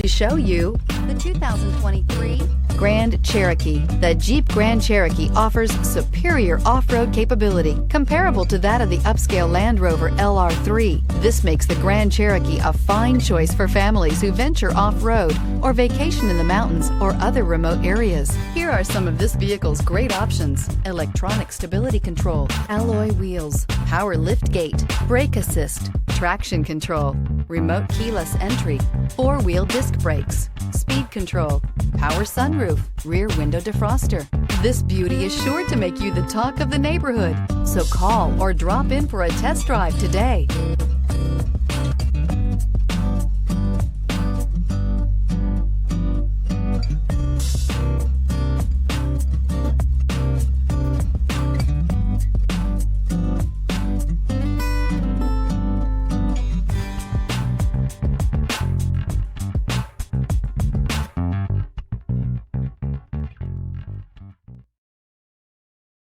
show you the 2023 Grand Cherokee. The Jeep Grand Cherokee offers superior off-road capability comparable to that of the upscale Land Rover LR3. This makes the Grand Cherokee a fine choice for families who venture off-road or vacation in the mountains or other remote areas. Here are some of this vehicle's great options: electronic stability control, alloy wheels, power lift gate, brake assist, traction control, remote keyless entry, four-wheel disc brakes, speed control, power sunroof, rear window defroster. This beauty is sure to make you the talk of the neighborhood. So call or drop in for a test drive today.